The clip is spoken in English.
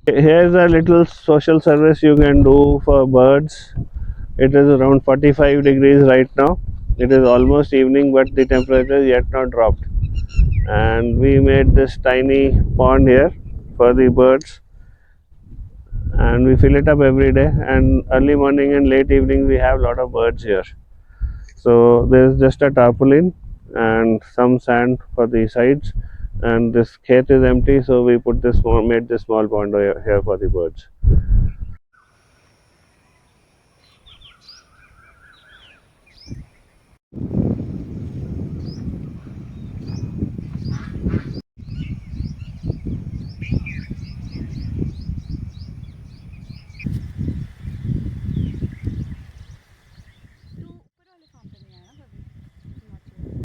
Here's a little social service you can do for birds. It is around 45 degrees right now. It is almost evening, but the temperature is yet not dropped. And we made this tiny pond here for the birds, and we fill it up every day. And early morning and late evening, we have a lot of birds here. So there's just a tarpaulin and some sand for the sides, and this khet is empty. So we put this small, made this small pond here for the birds.